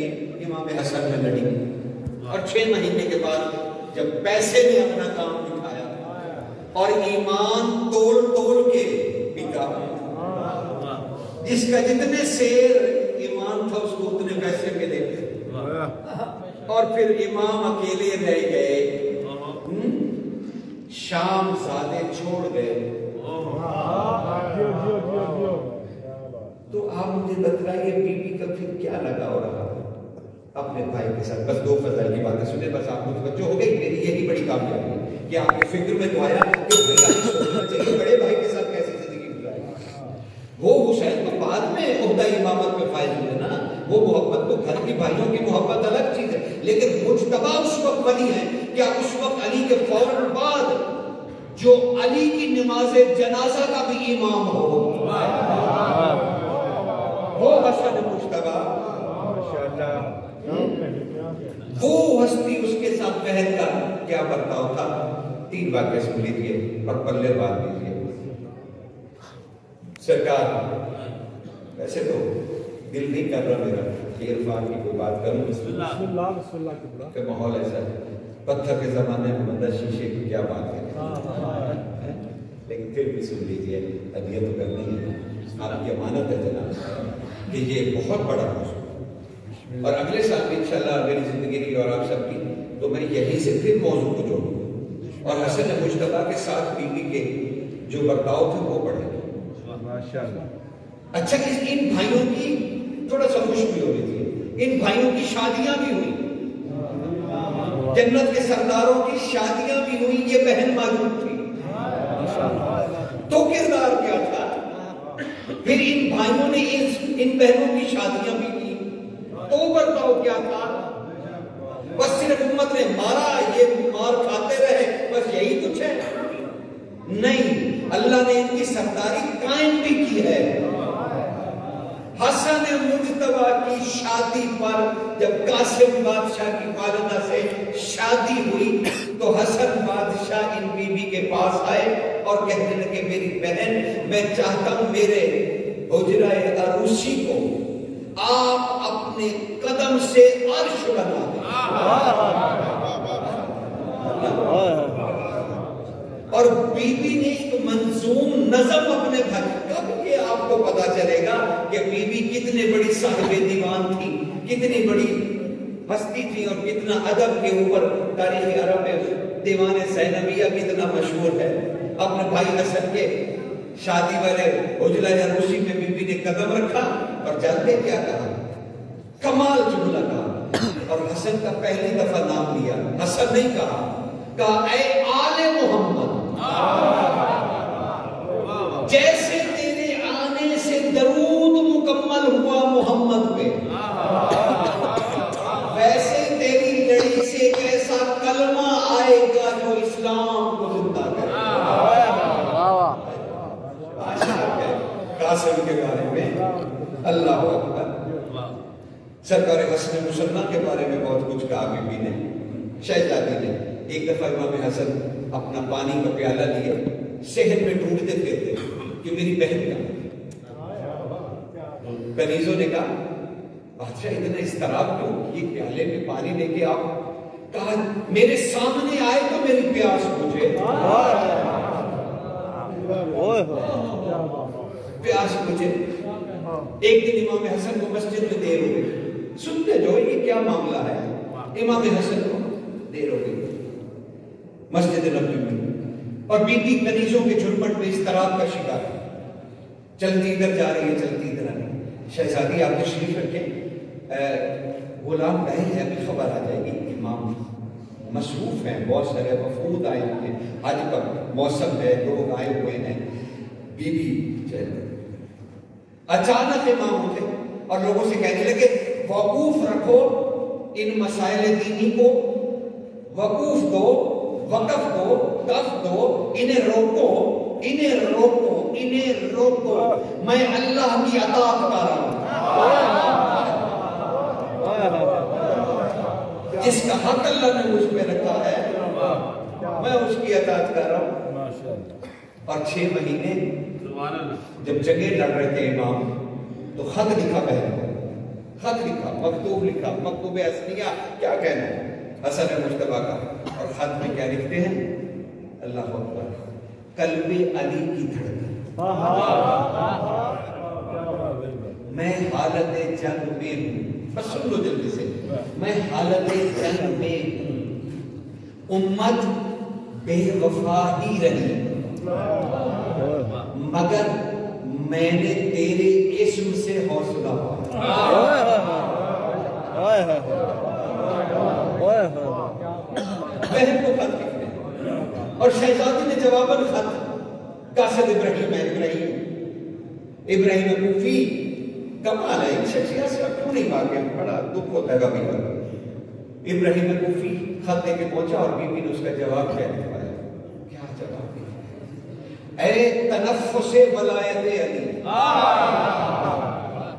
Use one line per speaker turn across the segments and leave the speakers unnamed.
ترکیب امام حسن میں لڑی اور 6 مہینے کے بعد جب پیسے نے اپنا کام دکھایا اور ایمان تول تول کے بکا، جس کا جتنے سیر ایمان تھا اس کو اتنے پیسے ملے اور پھر امام اکیلے رہ گئے، شام زادے چھوڑ گئے۔ تو آپ مجھے بتلائیے بی بی کا پھر کیا لگا ہو رہا اپنے بھائی کے ساتھ؟ بس 2 فضائل کی باتیں سنیں، بس آپ متوجہ ہو گئی، میری یہی بڑی کامیابی ہے کہ آپ کی فکر میں تو آیا کہ سوچنا چاہیے بڑے بھائی کے ساتھ کیسی زندگی گزارے۔ وہ حسین تو بعد میں عہدہ امامت میں فائز ہوئے نا، وہ محبت تو گھر کی بھائیوں کی محبت الگ چیز ہے، لیکن مجتبیٰ اس وقت بنی ہے کیا اس وقت علی کے فوراً بعد جو علی کی نماز جنازہ کا بھی امام ہو وہ حسن مجتبیٰ، وہ ہستی، اس کے ساتھ بہن کا کیا برتاؤ تھا؟ 3 واقعے سن لیجیے اور پلے بات دیجیے۔ سرکار ویسے تو دل نہیں کر رہا میرا کہ عرفان کی کوئی بات کروں، بسم اللہ کہ ماحول ایسا ہے، پتھر کے زمانے میں بندہ شیشے کی کیا بات ہے، لیکن پھر بھی سن لیجیے، ادیہ تو کرنی ہے، آپ کی امانت ہے جناب کہ یہ بہت بڑا موضوع، اور اگلے سال بھی انشاءاللہ میری زندگی کی اور آپ سب کی تو میں یہیں سے پھر موضوع کو جوڑوں اور حسن مجتبیٰ کے ساتھ بیوی کے جو برتاؤ تھے وہ پڑھیں گے۔ اچھا، ان بھائیوں کی تھوڑا سا خوش بھی ہو رہی تھی، ان بھائیوں کی شادیاں بھی ہوئی، جنت کے سرداروں کی شادیاں بھی ہوئی، یہ بہن موجود تھی، تو کردار کیا تھا؟ پھر ان بھائیوں نے ان بہنوں کی شادیاں بھی کی، تو برتاؤ کیا تھا؟ بس صرف امت نے مارا، یہ مار کھاتے رہے، بس یہی کچھ ہے؟ نہیں، اللہ نے ان کی سرداری قائم بھی کی ہے۔ حسن مجتبیٰ کی شادی پر جب قاسم بادشاہ کی والدہ سے شادی ہوئی تو حسن بادشاہ ان بیوی کے پاس آئے اور کہنے لگے میری بہن، میں چاہتا ہوں میرے حجرہ عروسی کو آپ اپنے قدم سے عرش بنا دیں۔ اور بیوی نے ایک منظوم نظم اپنے بھائی، کب یہ آپ کو پتا چلے گا کہ بیوی کتنے بڑی صاحب دیوان تھی، کتنی بڑی ہستی تھی اور کتنا ادب کے اوپر تاریخ عرب میں دیوان زینبیہ کتنا مشہور ہے۔ اپنے بھائی حسن کے شادی والے حجرہ عروسی میں بیوی نے قدم رکھا اور جانتے کیا کہا؟ کمال جملہ کہا، اور حسن کا پہلی دفعہ نام لیا، حسن نہیں کہا اے آل محمد، جیسے تیرے آنے سے درود مکمل ہوا محمد پہ، ویسے تیری لڑی سے ایک ایسا کلمہ آئے گا جو اسلام کو زندہ کرے۔ قاسم کے بارے میں اللہ اکبر، سرکار حسن مسلمان کے بارے میں بہت کچھ کہا بی بی نے، شہزادی نے۔ ایک دفعہ امام حسن اپنا پانی کا پیالہ لیے صحن میں ڈھونڈتے پھرتے کہ میری بہن کا، کنیزوں نے کہا بادشاہ اتنا اضطراب کیوں، یہ پیالے میں پانی لے کے آپ، کہا میرے سامنے آئے تو میری پیاس بجھے، پیاس بجھے۔ ایک دن امام حسن کو مسجد میں دیر ہو گئی، سنتے جو یہ کیا معاملہ ہے، امام حسن کو دیر ہو گئی مسجد نبوی میں، اور بی بی کنیزوں کے جھرمٹ میں اضطراب کا شکار ہے، چلتی ادھر جا رہی ہے چلتی ادھر آ رہی ہے۔ شہزادی آپ تشریف رکھیں، غلام گئے ہیں ابھی خبر آ جائے گی، امام مصروف ہیں، بہت سارے وفود آئے ہوئے ہیں، آج کا موسم ہے، لوگ آئے ہوئے ہیں۔ بی بی چلے اچانک امام اٹھے اور لوگوں سے کہنے لگے وقوف رکھو، ان مسائل دینی کو وقوف دو، وقف دو، کف دو، انہیں روکو، انہیں روکو، انہیں روکو، میں اللہ کی عطا بتا رہا ہوں، جس کا حق اللہ نے مجھ پہ رکھا ہے میں اس کی اطاعت کر رہا ہوں۔ اور 6 مہینے جب جنگیں لڑ رہے تھے امام تو خط لکھا بہن کو خط لکھا، مکتوب لکھا، مکتوب اصلیہ کیا کہنا ہے حسن مجتبیٰ کا، اور خط میں کیا لکھتے ہیں؟ اللہ اکبر، قلب علی کی دھڑکن، میں حالت جنگ میں ہوں، بس سن لو جلدی سے، میں حالت جنگ میں ہوں، امت بے وفا ہی رہی مگر میں نے تیرے اسم سے حوصلہ بہن کو خط لکھتے ہیں، اور شہزادی نے جواباً خط قاصد ابراہیم کوفی، کمال ہے شخصیت سے کیوں نہیں واقع، بڑا دکھ ہوتا ہے کبھی کبھی۔ ابراہیم کوفی خط لے کے پہنچا اور بی بی نے اس کا جواب کیا لکھوایا، کیا جواب دیا؟ اے تنفس ولایت علی،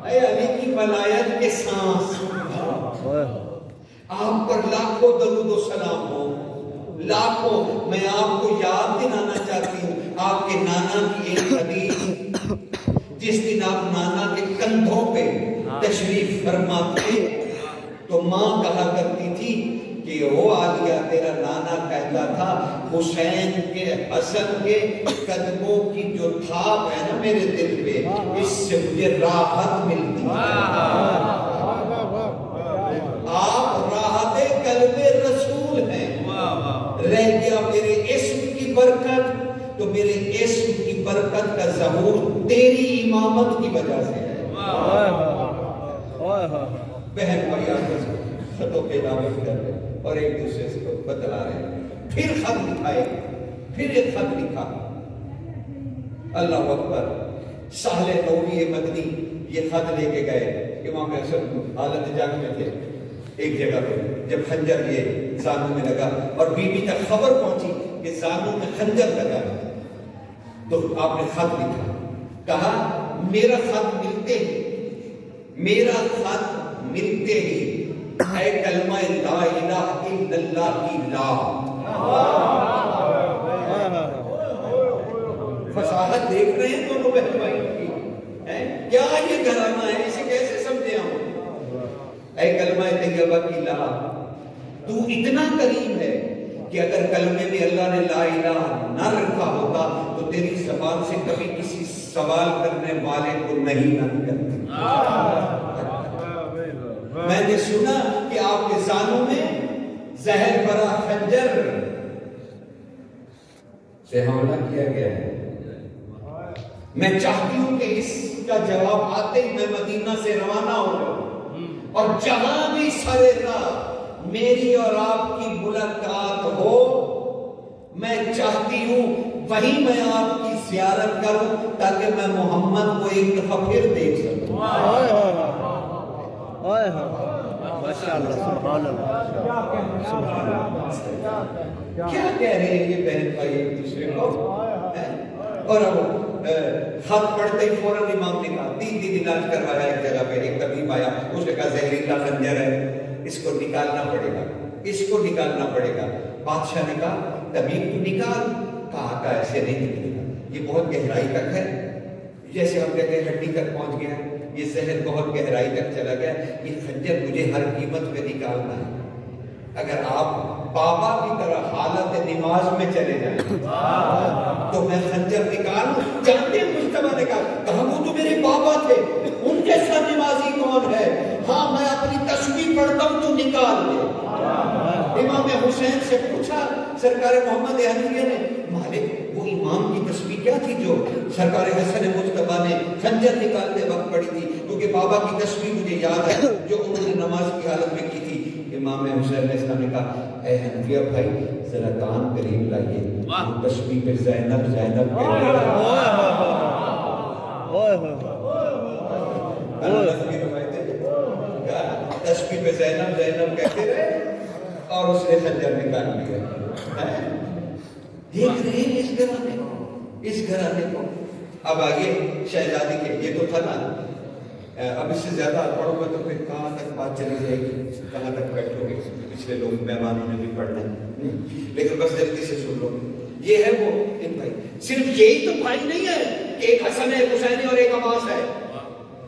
اے علی کی ولایت کے سانس، آپ پر لاکھوں درود و سلام ہو، لاکھوں۔ میں آپ کو یاد دلانا چاہتی ہوں آپ کے نانا کی ایک حدیث، جس دن آپ نانا کے کندھوں پہ تشریف فرما تھے تو ماں کہا کرتی تھی کہ او عالیہ تیرا نانا کہتا تھا حسین کے حسن کے قدموں کی جو تھاپ ہے نا میرے دل پہ، اس سے مجھے راحت ملتی ہے۔ آپ راحت قلب رسول ہیں، رہ گیا میرے اسم کی برکت، تو میرے اسم کی برکت کا ظہور تیری امامت کی وجہ سے ہے۔ بہن بھائی آپس خطوں کے دعوت کر رہے اور ایک دوسرے سے بتلا رہے ہیں، پھر خط لکھائے، پھر ایک خط لکھا، اللہ اکبر۔ سہل نوری مدنی یہ خط لے کے گئے، امام حسن حالت جنگ میں تھے ایک جگہ پہ، جب خنجر یہ زانوں میں لگا اور بی بی تک خبر پہنچی کہ زانوں میں خنجر لگا، تو آپ نے خط لکھا، کہا میرا خط ملتے ہی، میرا خط ملتے ہی اے کلمہ لا الہ الا اللہ کی لا، فصاحت دیکھ رہے ہیں دونوں بہن بھائیوں کی، کیا یہ گھرانہ ہے، اسے کیسے سمجھے ہم؟ اے کلمہ طیبہ کی لا، تو اتنا کریم ہے کہ اگر کلمے میں اللہ نے لا الہ نہ رکھا ہوتا تو تیری زبان سے کبھی کسی سوال کرنے والے کو نہیں نہ کرتی۔ میں نے سنا کہ آپ کے زانوں میں زہر بھرا خنجر سے حملہ کیا گیا ہے۔ میں چاہتی ہوں کہ اس کا جواب آتے ہی میں مدینہ سے روانہ ہو جاؤں، اور جہاں بھی سرے راہ میری اور آپ کی ملاقات ہو، میں چاہتی ہوں وہیں میں آپ کی زیارت کروں تاکہ میں محمد کو ایک دفعہ پھر دیکھ سکوں۔
ماشاءاللہ، سبحان اللہ،
کیا کہہ رہے ہیں یہ بہن بھائی ایک دوسرے کو؟ اور خط پڑھتے ہی فوراً امام نے کہا، 3 دن علاج کروایا ایک جگہ پہ، ایک طبیب آیا، اس نے کہا زہریلا خنجر ہے، اس کو نکالنا پڑے گا، اس کو نکالنا پڑے گا۔ بادشاہ نے کہا طبیب تو نکال، کہا کہ ایسے نہیں نکلے گا، یہ بہت گہرائی تک ہے، جیسے ہم کہتے ہیں ہڈی تک پہنچ گیا، یہ زہر بہت گہرائی تک چلا گیا، یہ خنجر مجھے ہر قیمت پہ نکالنا ہے۔ اگر آپ بابا کی طرح حالت نماز میں چلے جائیں تو میں خنجر نکالوں۔ جانتے ہیں مجتبیٰ نے کہا وہ تو میرے بابا تھے، ان جیسا نمازی کون ہے؟ ہاں میں اپنی تسبیح پڑھتا ہوں تو نکال دے۔ امام حسین سے پوچھا سرکار محمد حنفیہ نے، مالک وہ امام کی تسبیح کیا تھی جو سرکار حسن مجتبیٰ نے خنجر نکالتے وقت پڑھی تھی؟ کیونکہ بابا کی تسبیح مجھے یاد ہے جو انہوں نے نماز کی حالت میں کی تھی۔ امام حسین علیہ السلام نے کہا اے حنفیہ بھائی ذرا کان قریب لائیے، وہ تسبیح پہ زینب زینب کہتے رہے، تسبیح پہ زینب زینب کہتے رہے اور اس نے خنجر نکال لیا۔ دیکھ رہے ہیں اس گھرانے کو، اس گھرانے کو۔ اب آگے شہزادی کے، یہ تو تھا نا، اب اس سے زیادہ پڑھو گے تو پھر کہاں تک بات چلی جائے گی، کہاں تک بیٹھو گے، پچھلے لوگ مہمانوں نے بھی پڑھنا ہے، لیکن بس جلدی سے سن لو۔ یہ ہے وہ ان بھائی، صرف یہی تو بھائی نہیں ہے کہ ایک حسن ہے، حسین اور ایک عباس ہے،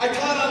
18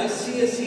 80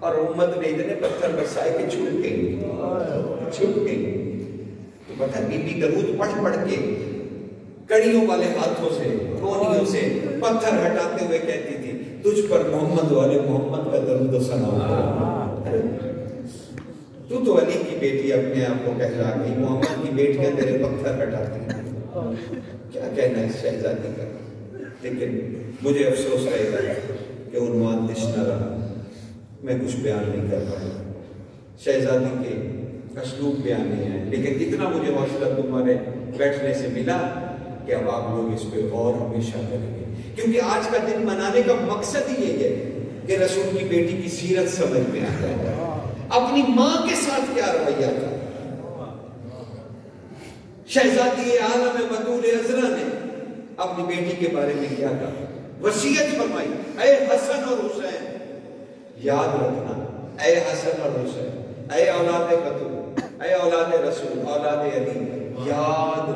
اور امت نے اتنے پتھر برسائے کہ چھوٹ گئی. تو پتہ بی بی درود پڑھ کے کڑیوں والے ہاتھوں سے کونیوں سے پتھر ہٹاتے ہوئے کہتی تھی تجھ پر محمد والے محمد کا درود و سلام ہو. تو علی کی بیٹی اپنے آپ کو کہلا گئی, محمد کی بیٹیاں تیرے پتھر ہٹاتی ہیں. کیا کہنا اس شہزادی کا. لیکن مجھے افسوس رہے گا کہ عنوان نشنا رہا, میں کچھ بیان نہیں کر پایا. شہزادی کے اسلوب بیان نہیں ہے, لیکن اتنا مجھے حوصلہ تمہارے بیٹھنے سے ملا کہ اب آپ لوگ اس پہ غور ہمیشہ کریں گے, کیونکہ آج کا دن منانے کا مقصد ہی یہ ہے کہ رسول کی بیٹی کی سیرت سمجھ میں آ جائے, اپنی ماں کے ساتھ کیا رویہ تھا. شہزادی عالم بطول عذرا نے اپنی بیٹی کے بارے میں کیا کہا, وصیت فرمائی, اے حسن اور حسین یاد رکھنا, اے حسن اور حسین, اے اولاد بطول, اے اولاد رسول, اولاد علی, یاد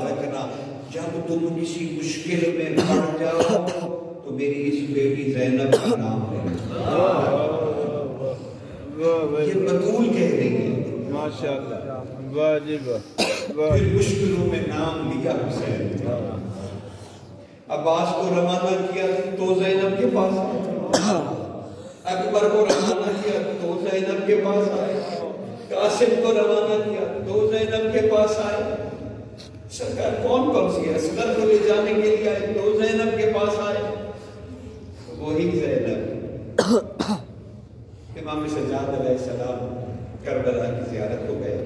رکھنا جب تم کسی مشکل میں پڑ جاؤ تو میری اس بیٹی زینب کا نام لینا. یہ بطول کہہ رہی ہے
ماشاءاللہ, واجب
پھر مشکلوں میں نام لیا حسین. عباس کو روانہ کیا تو زینب کے پاس آئے, اکبر کو روانہ کیا تو زینب کے پاس آئے, قاسم کو روانہ کیا تو زینب کے پاس آئے. سرکار کون سی ہے, اصغر کو لے جانے کے لیے آئے تو زینب کے پاس آئے. وہی زینب امام سجاد علیہ السلام کربلا کی زیارت کو گئے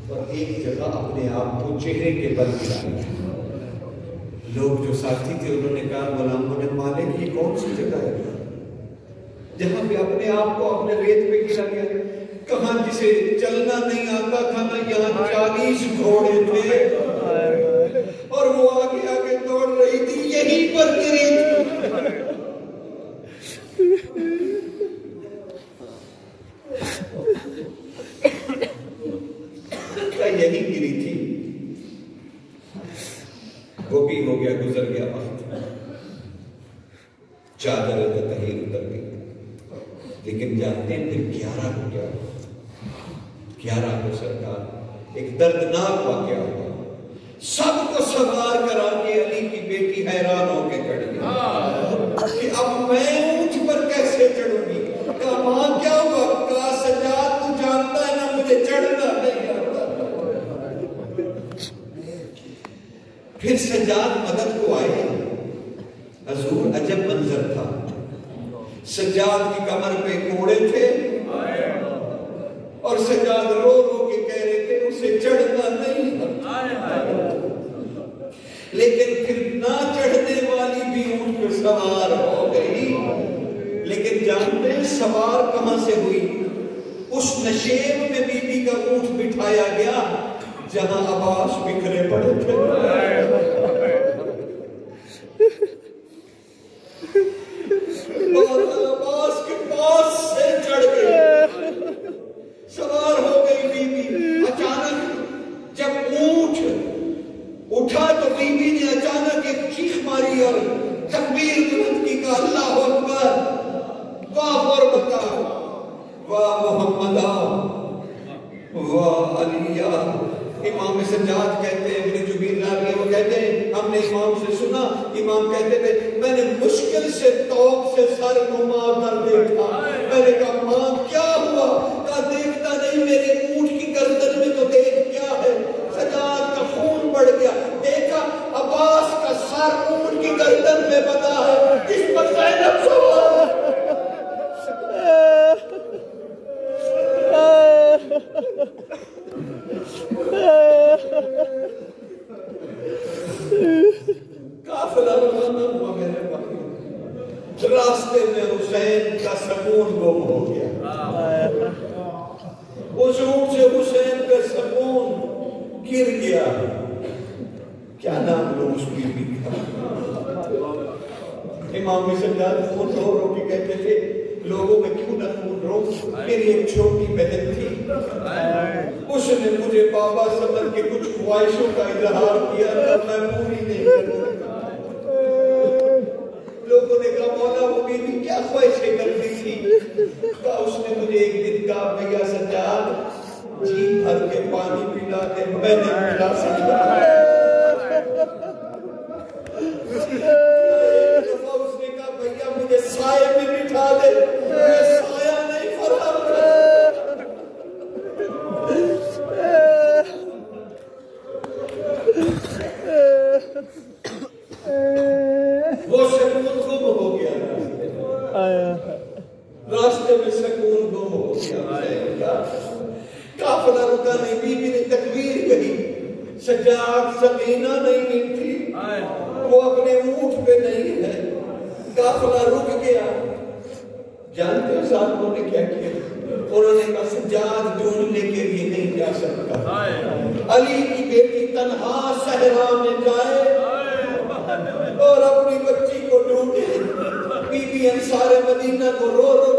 اور ایک جگہ اپنے آپ کو چہرے کے بل گرایا. لوگ جو ساتھی تھے انہوں نے کہا غلاموں نے مالک یہ کون سی جگہ ہے جہاں پہ اپنے آپ کو اپنے ریت پہ گرا گیا. کہاں جسے چلنا نہیں آتا تھا نا, یہاں 40 گھوڑے تھے اور وہ آگے آگے دوڑ رہی تھی, یہیں پر گری تھی. یہی گری تھی, وہ بھی ہو گیا, گزر گیا وقت, چادر تطہیر اتر گئی. لیکن جانتے ہیں پھر 11 کو کیا ہوا. 11 کو سرکار ایک دردناک واقعہ ہوا. سب کو سوار کرا کے علی کی بیٹی حیران ہو کے کھڑی کہ اب میں اونٹ پر کیسے چڑھوں گی. کہا ماں کیا ہوا؟ کہا سجاد تو جانتا ہے نا مجھے چڑھنا نہیں آتا. پھر سجاد مدد کو آئے. حضور عجب منظر تھا, سجاد کی کمر پہ گھوڑے تھے اور سجاد رو رو کے کہہ رہے تھے اسے چڑھنا نہیں. لیکن پھر نہ چڑھنے والی بھی اونٹ پہ سوار ہو گئی. لیکن جانتے ہیں سوار کہاں سے ہوئی؟ اس نشیب میں بی بی کا اونٹ بٹھایا گیا جہاں عباس بکھرے پڑے تھے. اور عباس کے پاس سے چڑھ گئے, سوار ہو گئی بی بی. اچانک جب اونٹ اٹھا تو بی بی نے اچانک ایک چیخ ماری اور تکبیر بلند کی, کہا اللہ اکبر, واہ قربتا, واہ محمدہ, واہ علیہ. امام سجاد کہتے ہیں, ابن جبیر راوی وہ کہتے ہیں ہم نے امام سے سنا, امام کہتے تھے میں نے مشکل سے توق سے سر گھما کر دیکھا. میں نے کہا ماں کیا ہوا؟ کہا دیکھتا نہیں میرے اونٹ کی گردن میں تو دیکھ کیا ہے. سجاد کا خون بڑھ گیا, دیکھا عباس کا سر اونٹ کی گردن میں بندھا ہے جس پر زینب سوار ہے. قافلہ روانہ ہوا میرے بھائی, راستے میں حسین کا سکون گم ہو گیا. اس اونٹ سے حسین کا سکون گر گیا. کیا نام لو اس بی بی کا؟ امام سجاد خود رو رو کے کہتے تھے لوگوں میں کیوں نہ خون رو. میری ایک چھوٹی بہن تھی, اس نے مجھے بابا سمجھ کے کچھ خواہشوں کا اظہار کیا تھا, میں پوری نہیں کر سکا. لوگوں نے کہا مولا وہ بیوی کیا خواہشیں کرتی تھی؟ نے مجھے ایک دن کہا بھیا سجاد جی بھر کے پانی پلا دے میں نہیں پلا سکتا. ایک دفعہ اس نے کہا بھیا مجھے سائے میں بٹھا دے میں سایہ نہیں فراہم کرتا. وہ سکون گم ہو گیا راستے میں سکون گم ہو گیا. قافلہ رکا نہیں, بی بی نے تکبیر کہی, سجاد سکینہ نہیں ملتی, وہ اپنے اونٹ پہ نہیں ہے. قافلہ رک گیا. جانتے ہو ظالموں نے کیا کیا؟ انہوں نے کہا سجاد ڈھونڈنے کے لیے نہیں جا سکتا, علی کی بیٹی تنہا صحرا میں جائے اور اپنی بچی کو ڈھونڈے. بی بی انصار مدینہ کو رو رو